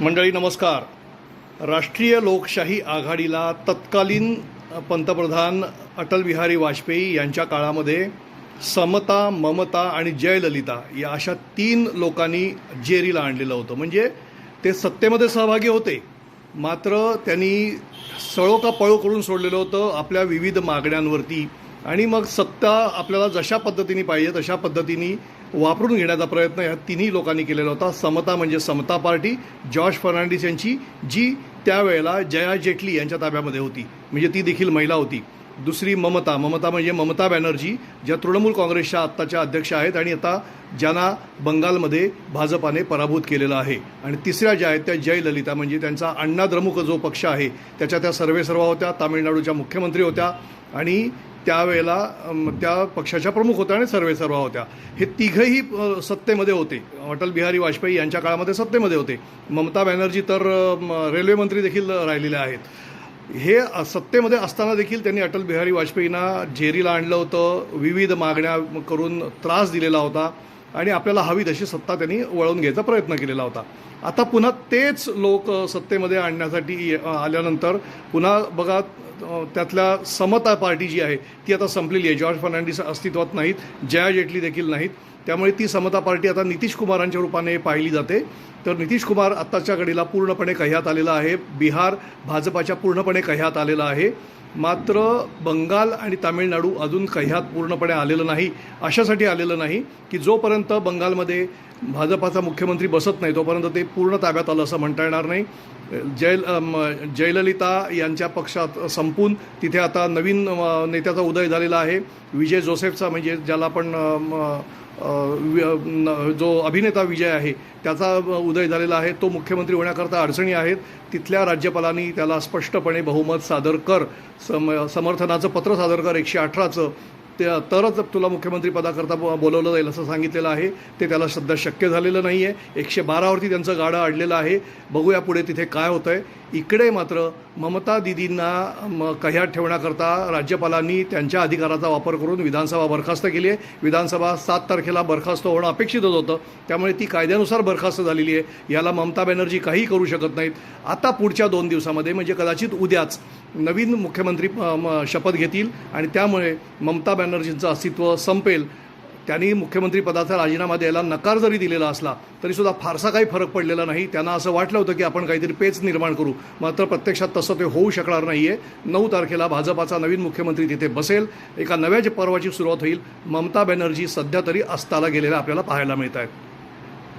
मंडळी नमस्कार. राष्ट्रीय लोकशाही आघाडीला तत्कालीन पंतप्रधान अटल बिहारी वाजपेयी यांच्या काळामध्ये समता, ममता आणि जयललिता या अशा 3 लोकांनी जेरीला आणलेलं होतं. म्हणजे ते सत्तेमध्ये सहभागी होते, मात्र त्यांनी सळो का पळो करून सोडलेलं होतं आपल्या विविध मागण्यांवरती. आणि मग सत्ता आपल्याला जशा पद्धतीने पाहिजे तशा पद्धतीने वापरून घेण्याचा प्रयत्न ह्या तिन्ही लोकांनी केलेला होता. समता म्हणजे समता पार्टी, जॉर्ज फर्नांडिस यांची, जी त्यावेळेला जया जेटली यांच्या ताब्यामध्ये होती, म्हणजे ती देखील महिला होती. दुसरी ममता म्हणजे ममता बॅनर्जी, ज्या तृणमूल काँग्रेसच्या आत्ताच्या अध्यक्ष आहेत आणि आता ज्यांना बंगालमध्ये भाजपाने पराभूत केलेलं आहे. आणि तिसऱ्या ज्या आहेत त्या जयललिता, म्हणजे त्यांचा अण्णा द्रमुक जो पक्ष आहे त्याच्या त्या सर्वेसर्वा होत्या, तामिळनाडूच्या मुख्यमंत्री होत्या आणि त्यावेळेला त्या पक्षाच्या प्रमुख होत्या आणि सर्वेसर्वा होत्या. हे तिघंही सत्तेमध्ये होते. अटल बिहारी वाजपेयी यांच्या काळामध्ये सत्तेमध्ये होते. ममता बॅनर्जी तर रेल्वे मंत्री देखील राहिलेले आहेत. हे सत्तेमध्ये असताना देखील त्यांनी अटल बिहारी वाजपेयींना जेरीला आणलं होतं, विविध मागण्या करून त्रास दिलेला होता आणि आपल्याला हवी तशी सत्ता त्यांनी वळवून घ्यायचा प्रयत्न केलेला होता. आता पुन्हा तेच लोक सत्तेमध्ये आणण्यासाठी आल्यानंतर पुन्हा बघा, त्यातल्या समता पार्टी जी आहे ती आता संपलेली आहे. जॉर्ज फर्नांडिस अस्तित्वात नाहीत, जया जेटली देखील नाहीत. त्यामुळे ती समता पार्टी आता नितीश कुमारांच्या रूपाने पाहिली जाते. तर नितीश कुमार आत्ताच्या घडीला पूर्णपणे कह्यात आलेला आहे. बिहार भाजपाच्या पूर्णपणे कह्यात आलेला आहे. मात्र बंगाल आणि तामिळनाडू अजून कह्यात पूर्णपणे आलेलं नाही. अशासाठी आलेलं नाही की जोपर्यंत बंगालमध्ये भाजपाचा मुख्यमंत्री बसत नाही तोपर्यंत ते पूर्ण ताब्यात आलं असं म्हणता येणार नाही. जयललिता यांच्या पक्षात संपून तिथे आता नवीन नेत्याचा उदय झालेला आहे. विजय जोसेफचा, म्हणजे ज्याला आपण जो अभिनेता विजय आहे त्याचा उदय झालेला आहे. तो मुख्यमंत्री होण्याकरता अडचणी आहेत. तिथल्या राज्यपालांनी त्याला स्पष्टपणे बहुमत सादर कर, समर्थनाचं पत्र सादर कर 118चं, तरच तुला मुख्यमंत्री पदाकरता बोलवलं जाईल असं सांगितलेलं आहे. ते त्याला सध्या शक्य झालेलं नाही आहे. 112वरती त्यांचं गाडं अडलेलं आहे. बघूया पुढे तिथे काय होतं आहे. इकडे मात्र ममता दिदींना कह्यात ठेवण्याकरता राज्यपालांनी त्यांच्या अधिकाराचा वापर करून विधानसभा बरखास्त केली आहे. विधानसभा 7 तारखेला बरखास्त होणं अपेक्षितच होतं, त्यामुळे ती कायद्यानुसार बरखास्त झालेली आहे. याला ममता बॅनर्जी काही करू शकत नाहीत. आता पुढच्या 2 दिवसामध्ये, म्हणजे कदाचित उद्याच नवीन मुख्यमंत्री शपथ घेतील आणि त्यामुळे ममता बॅनर्जींचं अस्तित्व संपेल. त्यांनी मुख्यमंत्रीपदाचा राजीनामा द्यायला नकार जरी दिलेला असला तरीसुद्धा फारसा काही फरक पडलेला नाही. त्यांना असं वाटलं होतं की आपण काहीतरी पेच निर्माण करू, मात्र प्रत्यक्षात तसं ते होऊ शकणार नाही आहे. 9 तारखेला भाजपाचा नवीन मुख्यमंत्री तिथे बसेल. एका नव्या पर्वाची सुरुवात होईल. ममता बॅनर्जी सध्या तरी अस्ताला गेलेल्या आपल्याला पाहायला मिळत आहेत.